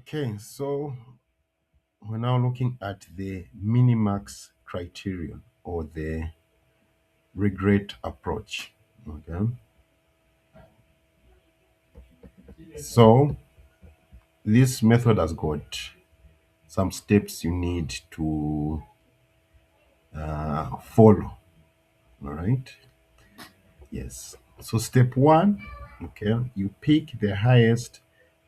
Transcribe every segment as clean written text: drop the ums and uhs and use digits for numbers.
Okay, so we're now looking at the Minimax criterion or the regret approach. Okay, so this method has got some steps you need to follow. All right, yes. So, step one, okay, you pick the highest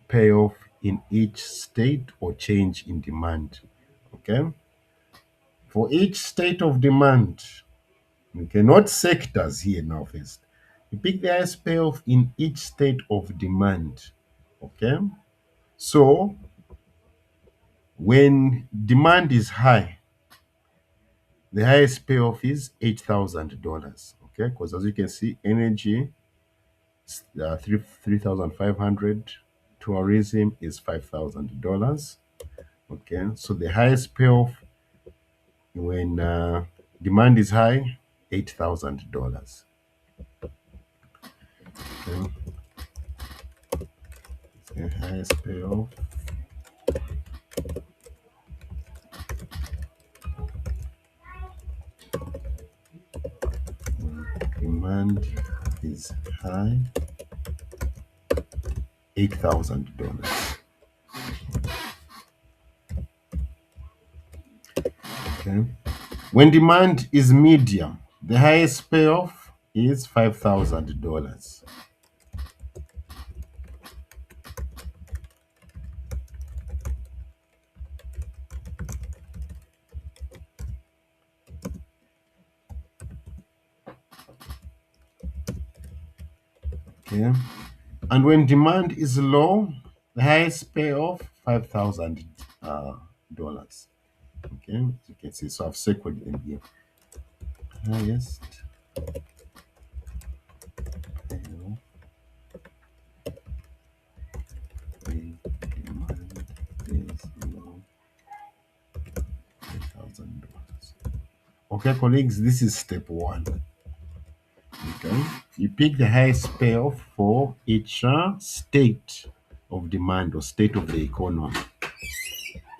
payoff in each state or change in demand. Okay, for each state of demand. Okay, not sectors here now first. You pick the highest payoff in each state of demand. Okay, so when demand is high, the highest payoff is $8,000. Okay, because as you can see, energy three thousand five hundred, tourism is $5,000. Okay, so the highest payoff when demand is high, $8,000. Okay, the highest payoff. Demand is high, $8,000. Okay. When demand is medium, the highest payoff is $5,000. Okay. And when demand is low, the highest payoff $5,000. Okay. As you can see, so I've circled them here. Highest payoff when demand is low, $5,000. Okay, colleagues, this is step one. Okay, you pick the highest payoff for each state of demand or state of the economy.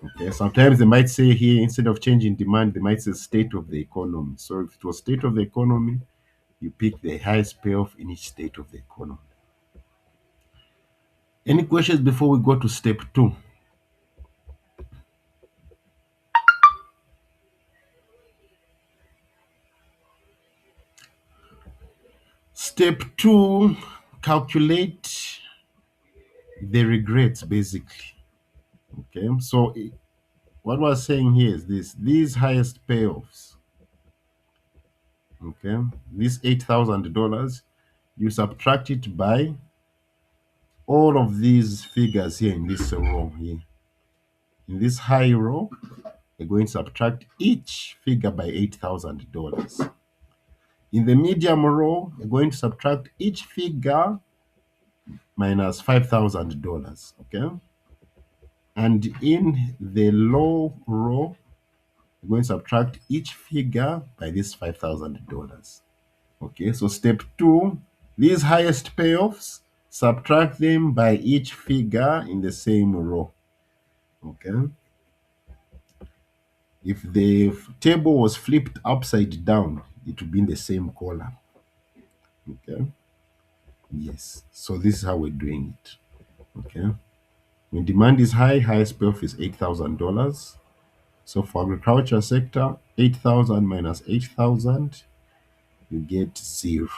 Okay, sometimes they might say here instead of changing demand, they might say state of the economy. So if it was state of the economy, you pick the highest payoff in each state of the economy. Any questions before we go to step two? Step two, calculate the regrets basically. Okay, so what we're saying here is this: these highest payoffs, okay, this $8,000, you subtract it by all of these figures here in this row here. In this high row, you're going to subtract each figure by $8,000. In the medium row, you're going to subtract each figure minus $5,000. Okay, and in the low row, you're going to subtract each figure by this $5,000. Okay, so step two, these highest payoffs, subtract them by each figure in the same row. Okay, if the table was flipped upside down, it would be in the same column. Okay, yes, so this is how we're doing it. Okay, when demand is high, highest payoff is $8,000. So for agriculture sector, 8,000 minus 8,000, you get zero.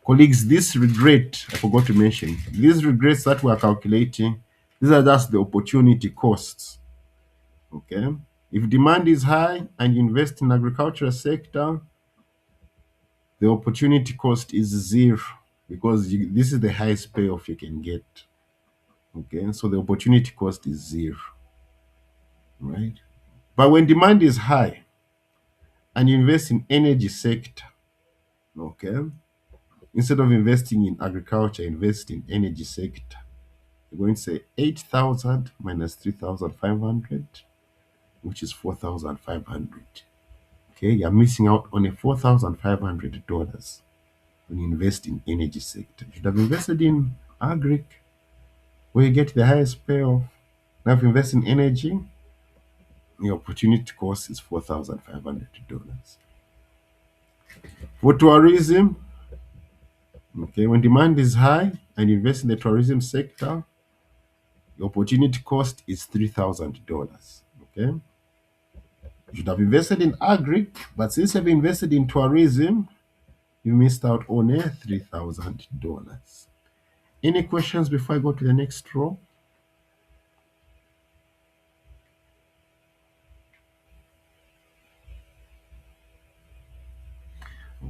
Colleagues, this regret, I forgot to mention, these regrets that we're calculating, these are just the opportunity costs. Okay. If demand is high and you invest in agricultural sector, the opportunity cost is zero because this is the highest payoff you can get. Okay. So the opportunity cost is zero. Right. But when demand is high and you invest in energy sector, okay, instead of investing in agriculture, invest in energy sector. You're going to say 8,000 minus 3,500, which is 4,500. Okay, you're missing out on a $4,500 when you invest in energy sector. You should have invested in agric where you get the highest payoff. Now, if you invest in energy, the opportunity cost is $4,500. For tourism, okay, when demand is high and you invest in the tourism sector, the opportunity cost is $3,000. Okay, you should have invested in agri, but since you've invested in tourism, you missed out on a $3,000. Any questions before I go to the next row?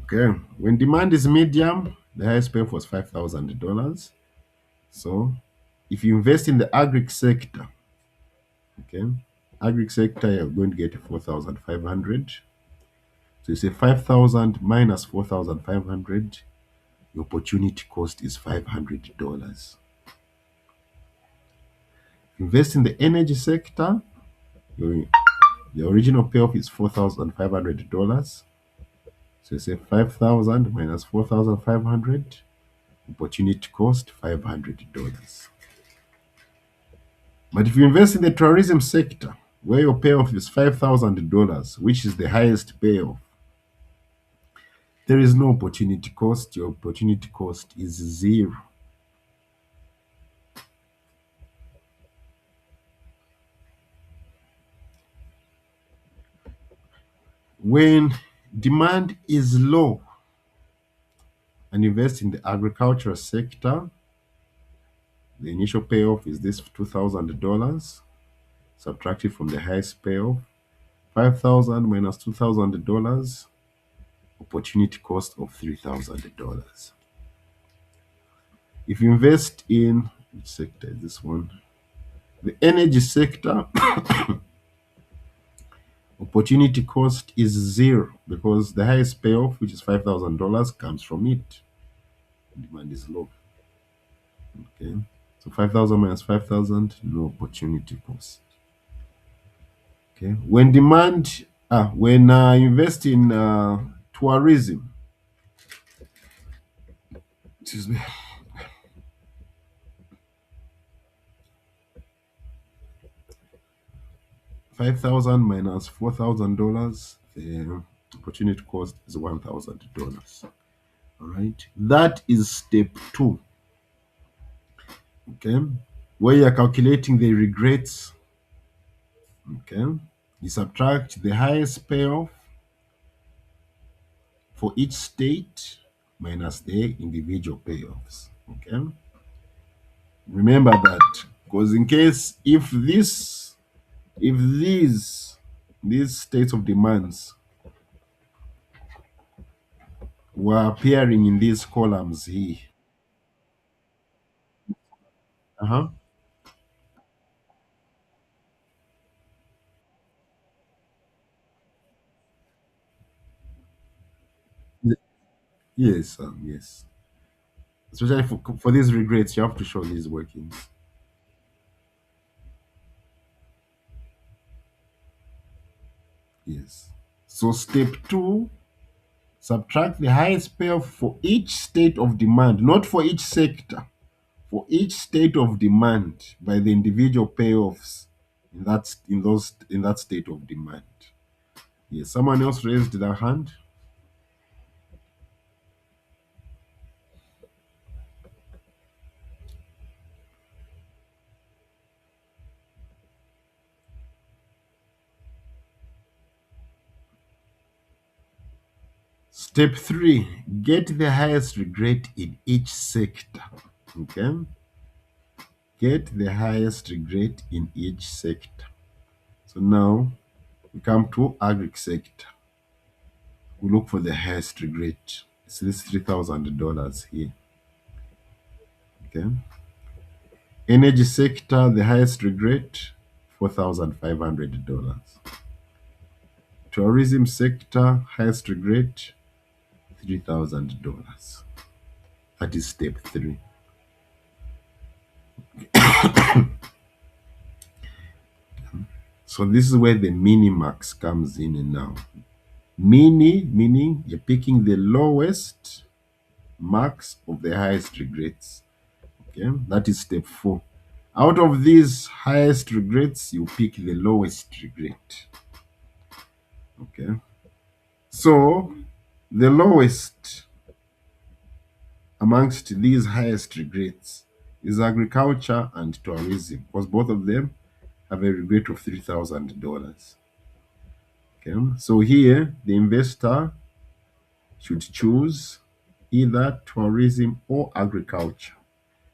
Okay, when demand is medium, the highest payoff was $5,000. So if you invest in the agri sector, okay, agri sector, you're going to get 4,500. So you say 5,000 minus 4,500, your opportunity cost is $500. Invest in the energy sector, your, the original payoff is $4,500. So you say 5,000 minus 4,500, opportunity cost $500. But if you invest in the tourism sector, where your payoff is $5,000, which is the highest payoff, there is no opportunity cost. Your opportunity cost is zero. When demand is low and invest in the agricultural sector, the initial payoff is this $2,000, subtracted from the highest payoff. 5,000 minus $2,000, opportunity cost of $3,000. If you invest in, which sector is this one? The energy sector, opportunity cost is zero because the highest payoff, which is $5,000, comes from it. Demand is low. Okay. So 5,000 minus 5,000, no opportunity cost. Okay. When you invest in tourism, excuse me, 5,000 minus $4,000, the opportunity cost is $1,000. All right. That is step two. Okay. Where you're calculating the regrets. Okay. You subtract the highest payoff for each state minus the individual payoffs. Okay. Remember that because in case if these states of demands were appearing in these columns here. Uh-huh. Yes, yes. Especially for these regrets, you have to show these workings. Yes. So step two, subtract the highest payoff for each state of demand, not for each sector, for each state of demand by the individual payoffs in that state of demand. Yes. Someone else raised their hand. Step three, get the highest regret in each sector. Okay. Get the highest regret in each sector. So now we come to agri sector. We look for the highest regret. It's this $3,000 here. Okay. Energy sector, the highest regret, $4,500. Tourism sector, highest regret, $3,000. That is step three. So this is where the Minimax comes in now. Mini meaning you're picking the lowest marks of the highest regrets. Okay, that is step four. Out of these highest regrets, you pick the lowest regret. Okay. So the lowest amongst these highest regrets is agriculture and tourism, because both of them have a regret of $3,000. Okay. So here the investor should choose either tourism or agriculture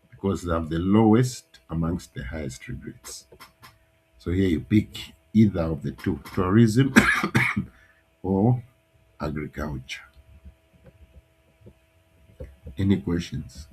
because they have the lowest amongst the highest regrets. So here you pick either of the two, tourism or agriculture. Any questions?